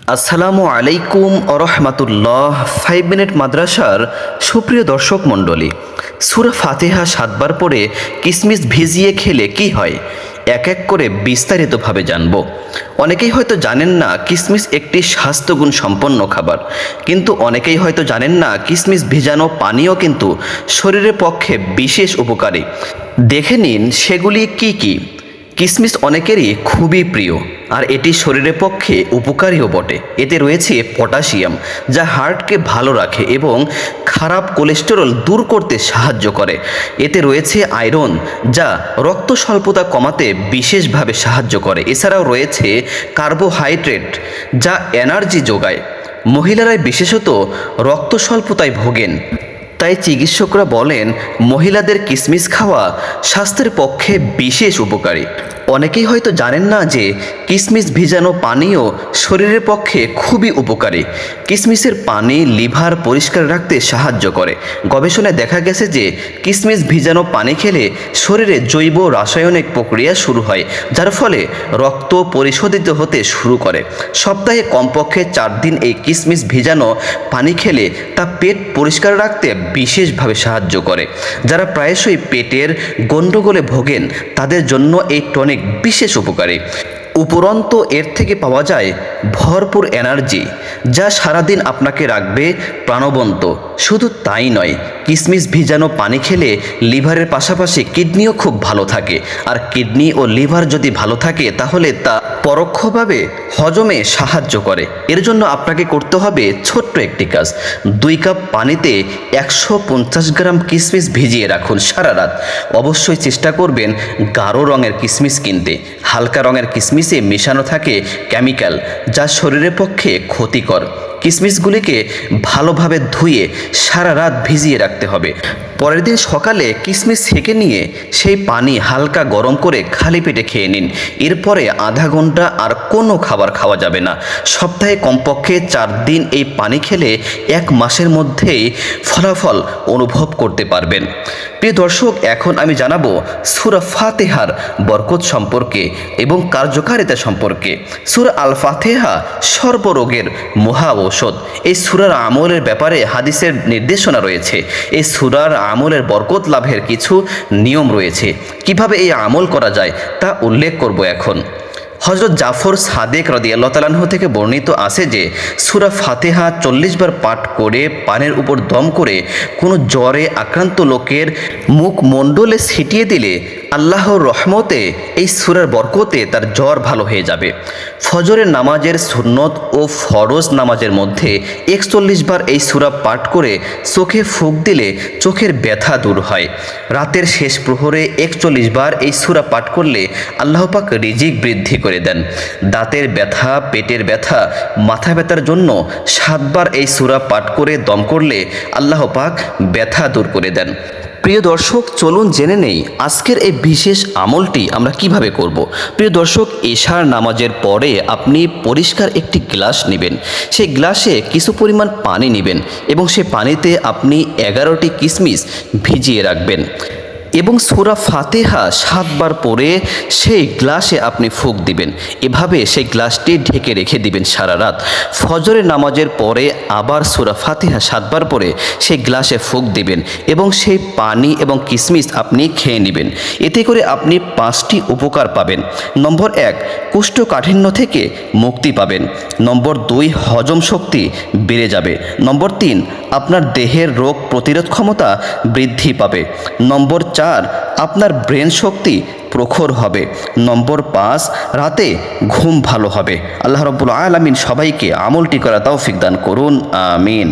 আসসালামু আলাইকুম আরহামাতুল্লাহ। 5 মিনিট মাদ্রাসার সুপ্রিয় দর্শক মণ্ডলী, সূরা ফাতিহা 7 বার পড়ে কিসমিস ভিজিয়ে খেলে কি হয় এক এক করে বিস্তারিতভাবে জানব। অনেকেই হয়তো জানেন না কিসমিস একটি স্বাস্থ্যগুণ সম্পন্ন খাবার, কিন্তু অনেকেই হয়তো জানেন না কিসমিস ভিজানো পানীয় কিন্তু শরীরের পক্ষে বিশেষ উপকারী। দেখে নিন সেগুলি কি কি। কিসমিস অনেকেরই খুবই প্রিয়, আর এটি শরীরের পক্ষে উপকারীও বটে। এতে রয়েছে পটাশিয়াম, যা হার্টকে ভালো রাখে এবং খারাপ কোলেস্টেরল দূর করতে সাহায্য করে। এতে রয়েছে আয়রন, যা রক্ত স্বল্পতা কমাতে বিশেষভাবে সাহায্য করে। এছাড়াও রয়েছে কার্বোহাইড্রেট, যা এনার্জি যোগায়। মহিলারাই বিশেষত রক্ত স্বল্পতায় ভোগেন, তাই চিকিৎসকরা বলেন মহিলাদের কিসমিস খাওয়া স্বাস্থ্যের পক্ষে বিশেষ উপকারী। অনেকেই হয়তো জানেন না যে কিসমিস ভিজানো পানীয় শরীরের পক্ষে খুবই উপকারী। কিসমিসের পানি লিভার পরিষ্কার রাখতে সাহায্য করে। গবেষণায় দেখা গেছে যে কিসমিস ভিজানো পানি খেলে শরীরে জৈব রাসায়নিক প্রক্রিয়া শুরু হয়, যার ফলে রক্ত পরিশোধিত হতে শুরু করে। সপ্তাহে কমপক্ষে 4 দিন এই কিসমিস ভিজানো পানি খেলে তা পেট পরিষ্কার রাখতে বিশেষভাবে সাহায্য করে। যারা প্রায়শই পেটের গণ্ডগোলে ভোগেন তাদের জন্য এই টনিক বিশেষ উপকারী। উপরন্তু এর থেকে পাওয়া যায় ভরপুর এনার্জি, যা সারাদিন আপনাকে রাখবে প্রাণবন্ত। শুধু তাই নয়, কিসমিস ভিজানো পানি খেলে লিভারের পাশাপাশি কিডনিও খুব ভালো থাকে, আর কিডনি ও লিভার যদি ভালো থাকে তাহলে তা পরোক্ষভাবে হজমে সাহায্য করে। এর জন্য আপনাকে করতে হবে ছোট্ট একটি কাজ। 2 কাপ পানিতে 150 গ্রাম কিসমিস ভিজিয়ে রাখুন সারা রাত। অবশ্যই চেষ্টা করবেন গাঢ় রঙের কিসমিস কিনতে। হালকা রঙের কিসমিসে মেশানো থাকে কেমিক্যাল, যা শরীরের পক্ষে ক্ষতিকর। কিসমিসগুলিকে ভালোভাবে ধুয়ে সারা রাত ভিজিয়ে রাখতে হবে। পরের দিন সকালে কিসমিস ছেঁকে নিয়ে সেই পানি হালকা গরম করে খালি পেটে খেয়ে নিন। এরপরে আধা ঘন্টা আর কোনো খাবার খাওয়া যাবে না। সপ্তাহে কমপক্ষে 4 দিন এই পানি খেলে 1 মাসের মধ্যেই ফলাফল অনুভব করতে পারবেন। প্রিয় দর্শক, এখন আমি জানাবো সূরা ফাতিহার বরকত সম্পর্কে এবং কার্যকারিতা সম্পর্কে। সূরা আল ফাতিহা সর্বরোগের মহা ঔষধ। এই সূরার আমলের ব্যাপারে হাদিসের নির্দেশনা রয়েছে। এই সূরার আমলের বরকত লাভের কিছু নিয়ম রয়েছে। কিভাবে এই আমল করা যায় তা উল্লেখ করব এখন। হযরত জাফর সাদেক রাদিয়াল্লাহু তাআলা আনহু থেকে বর্ণিত আছে যে সূরা ফাতিহা 40 বার পাঠ করে পানের উপর দম করে কোনো জ্বরে আক্রান্ত লোকের মুখমণ্ডলে ছিটিয়ে দিলে আল্লাহর রহমতে এই সূরার বরকতে তার জ্বর ভালো হয়ে যাবে। ফজরের নামাজের সুন্নত ও ফরজ নামাজের মধ্যে 41 বার এই সূরা পাঠ করে চোখে ফুঁক দিলে চোখের ব্যথা দূর হয়। রাতের শেষ প্রহরে 41 বার এই সূরা পাঠ করলে আল্লাহ পাক রিজিক বৃদ্ধি করে দেন। দাঁতের ব্যথা, পেটের ব্যথা, মাথা ব্যথার জন্য 7 বার এই সূরা পাঠ করে দম করলে আল্লাহ পাক ব্যথা দূর করে দেন। প্রিয় দর্শক, চলুন জেনে নেই আজকের এই বিশেষ আমলটি আমরা কিভাবে করব। প্রিয় দর্শক, এশার নামাজের পরে আপনি পরিষ্কার একটি গ্লাস নেবেন। সেই গ্লাসে কিছু পরিমাণ পানি নেবেন এবং সেই পানিতে আপনি 11টি কিসমিস ভিজিয়ে রাখবেন এবং সূরা ফাতিহা 7 বার পরে সেই গ্লাসে আপনি ফুঁক দিবেন। এভাবে সেই গ্লাসটি ঢেকে রেখে দিবেন সারা রাত। ফজরের নামাজের পরে আবার সূরা ফাতিহা 7 বার পরে সেই গ্লাসে ফুঁক দিবেন এবং সেই পানি এবং কিসমিস আপনি খেয়ে নেবেন। এতে করে আপনি 5টি উপকার পাবেন। নম্বর 1, কোষ্ঠকাঠিন্য থেকে মুক্তি পাবেন। নম্বর 2, হজম শক্তি বেড়ে যাবে। নম্বর 3, আপনার দেহের রোগ প্রতিরোধ ক্ষমতা বৃদ্ধি পাবে। নম্বর 4, আপনার ব্রেন শক্তি প্রখর হবে। নম্বর 5, রাতে ঘুম ভালো হবে। আল্লাহ রাব্বুল আলামিন সবাইকে আমলটি করা তৌফিক দান করুন। আমিন।